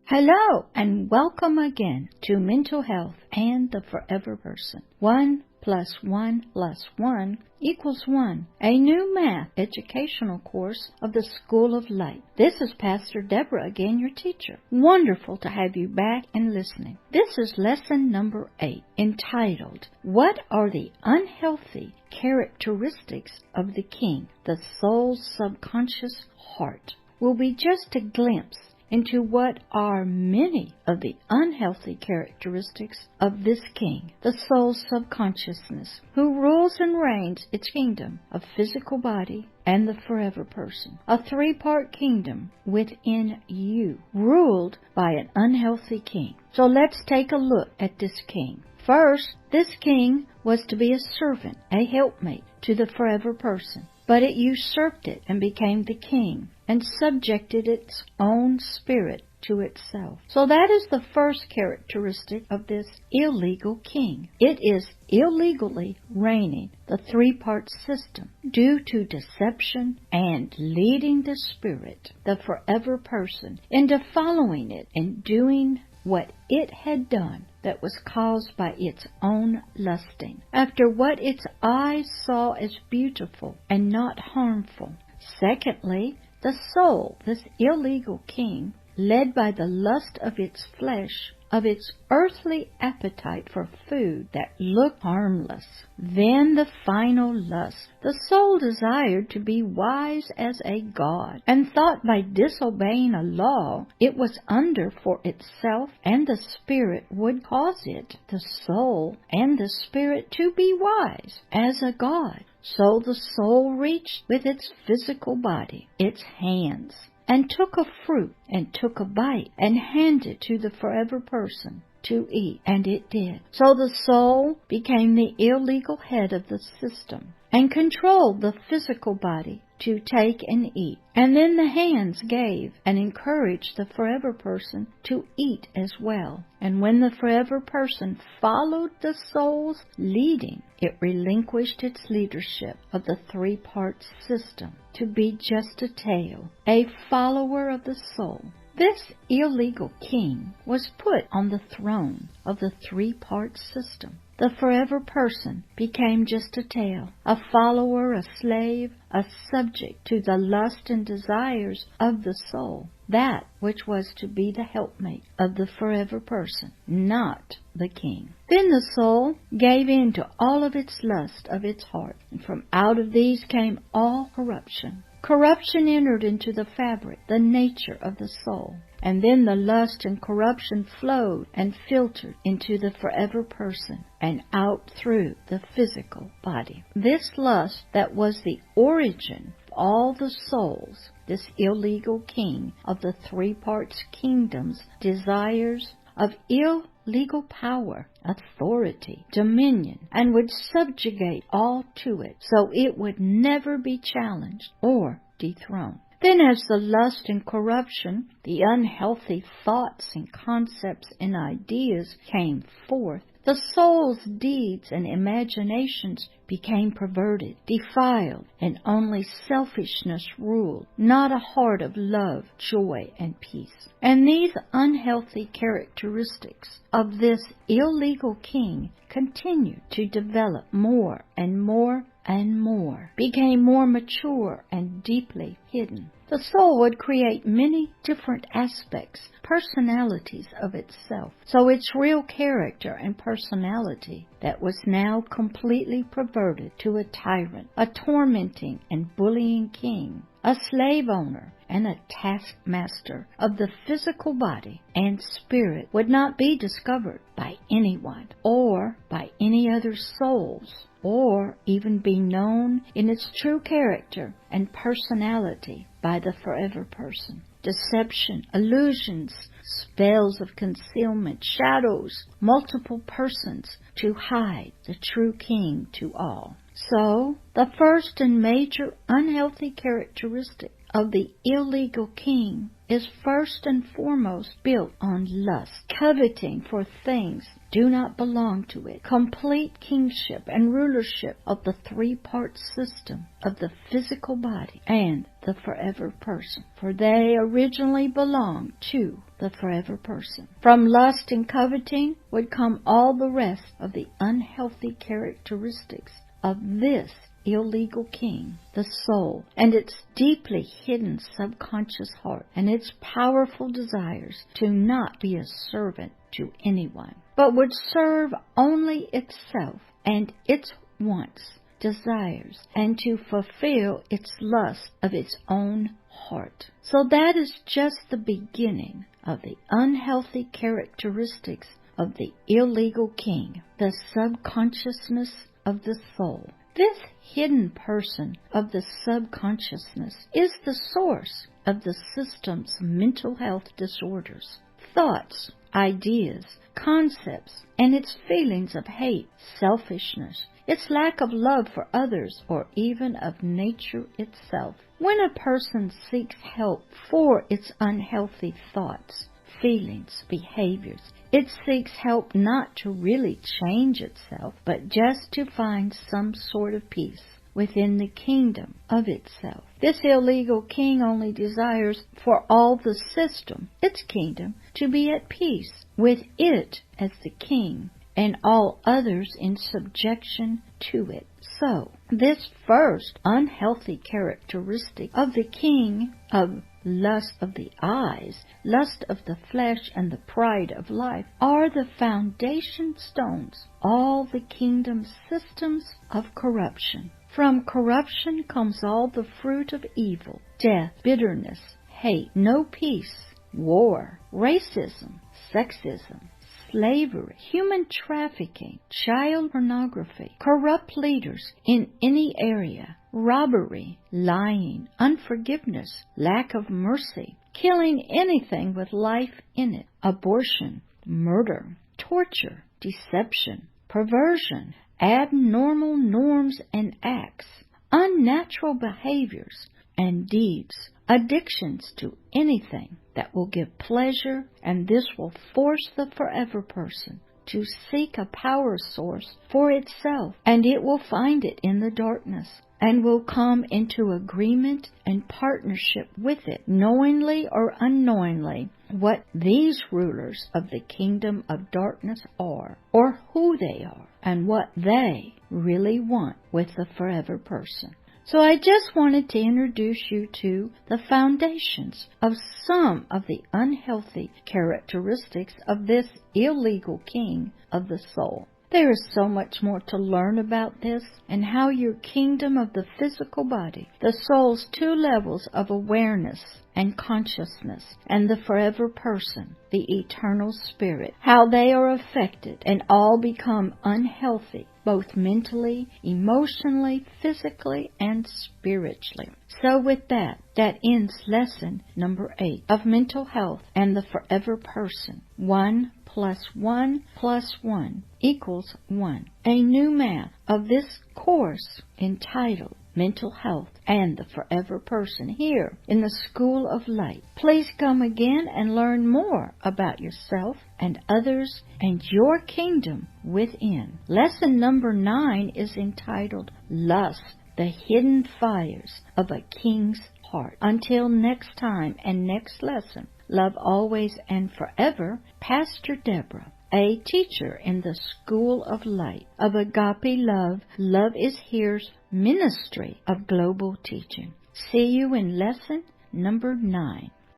Hello and welcome again to Mental Health and the Forever Person. 1 plus 1 plus 1 equals 1, a new math educational course of the School of Light. This is Pastor Deborah again, your teacher. Wonderful to have you back and listening. This is lesson number 8, entitled, What are the Unhealthy Characteristics of the King? The Soul's Subconscious Heart. Will be just a glimpse into what are many of the unhealthy characteristics of this king, the soul's subconsciousness, who rules and reigns its kingdom of physical body and the forever person, a three-part kingdom within you, ruled by an unhealthy king. So let's take a look at this king. First, this king was to be a servant, a helpmate to the forever person, but it usurped it and became the king and subjected its own spirit to itself. So that is the first characteristic of this illegal king. It is illegally reigning the three-part system due to deception and leading the spirit, the forever person, into following it and doing what it had done that was caused by its own lusting, after what its eyes saw as beautiful and not harmful. Secondly, the soul, this illegal king, led by the lust of its flesh, of its earthly appetite for food that looked harmless. Then the final lust. The soul desired to be wise as a god, and thought by disobeying a law it was under for itself, and the spirit would cause it, the soul and the spirit, to be wise as a god. So the soul reached with its physical body, its hands, and took a fruit, and took a bite, and handed to the forever person to eat, and it did. So the soul became the illegal head of the system, and controlled the physical body to take and eat. And then the hands gave and encouraged the forever person to eat as well. And when the forever person followed the soul's leading, it relinquished its leadership of the three-part system to be just a tail, a follower of the soul. This illegal king was put on the throne of the three-part system. The forever person became just a tail, a follower, a slave, a subject to the lust and desires of the soul, that which was to be the helpmate of the forever person, not the king. Then the soul gave in to all of its lust of its heart, and from out of these came all corruption. Corruption entered into the fabric, the nature of the soul. And then the lust and corruption flowed and filtered into the forever person and out through the physical body. This lust that was the origin of all the souls, this illegal king of the three parts kingdom's desires of illegal power, authority, dominion, and would subjugate all to it, so it would never be challenged or dethroned. Then as the lust and corruption, the unhealthy thoughts and concepts and ideas came forth, the soul's deeds and imaginations became perverted, defiled, and only selfishness ruled, not a heart of love, joy, and peace. And these unhealthy characteristics of this illegal king continued to develop more and more and more, became more mature and deeply hidden. The soul would create many different aspects, personalities of itself. So its real character and personality that was now completely perverted to a tyrant, a tormenting and bullying king, a slave owner, and a taskmaster of the physical body and spirit would not be discovered by anyone or by any other souls, or even be known in its true character and personality by the forever person. Deception, illusions, spells of concealment, shadows, multiple persons to hide the true king to all. So, the first and major unhealthy characteristic of the illegal king is first and foremost built on lust, coveting for things do not belong to it, complete kingship and rulership of the three-part system of the physical body and the forever person, for they originally belonged to the forever person. From lust and coveting would come all the rest of the unhealthy characteristics of this illegal king, the soul, and its deeply hidden subconscious heart, and its powerful desires to not be a servant to anyone, but would serve only itself and its wants, desires, and to fulfill its lust of its own heart. So that is just the beginning of the unhealthy characteristics of the illegal king, the subconsciousness of the soul. This hidden person of the subconsciousness is the source of the system's mental health disorders, thoughts, ideas, concepts, and its feelings of hate, selfishness, its lack of love for others, or even of nature itself. When a person seeks help for its unhealthy thoughts, feelings, behaviors, it seeks help not to really change itself, but just to find some sort of peace within the kingdom of itself. This illegal king only desires for all the system, its kingdom, to be at peace with it as the king and all others in subjection to it. So, this first unhealthy characteristic of the king of lust of the eyes, lust of the flesh, and the pride of life are the foundation stones, all the kingdom's systems of corruption. From corruption comes all the fruit of evil, death, bitterness, hate, no peace, war, racism, sexism, slavery, human trafficking, child pornography, corrupt leaders in any area, robbery, lying, unforgiveness, lack of mercy, killing anything with life in it, abortion, murder, torture, deception, perversion, abnormal norms and acts, unnatural behaviors and deeds, addictions to anything that will give pleasure, and this will force the forever person to seek a power source for itself, and it will find it in the darkness and will come into agreement and partnership with it, knowingly or unknowingly, what these rulers of the kingdom of darkness are, or who they are, and what they really want with the forever person. So I just wanted to introduce you to the foundations of some of the unhealthy characteristics of this illegal king of the soul. There is so much more to learn about this and how your kingdom of the physical body, the soul's two levels of awareness and consciousness, and the forever person, the eternal spirit, how they are affected and all become unhealthy, both mentally, emotionally, physically, and spiritually. So with that ends lesson number 8 of mental health and the forever person. 1 + 1 + 1 = 1. A new math of this course entitled Mental Health and the Forever Person here in the School of Light. Please come again and learn more about yourself and others and your kingdom within. Lesson number 9 is entitled Lust, the Hidden Fires of a King's Heart. Until next time and next lesson, love always and forever, Pastor Deborah, a teacher in the School of Light of Agape Love. Love is Here's Ministry of Global Teaching. See you in lesson number 9.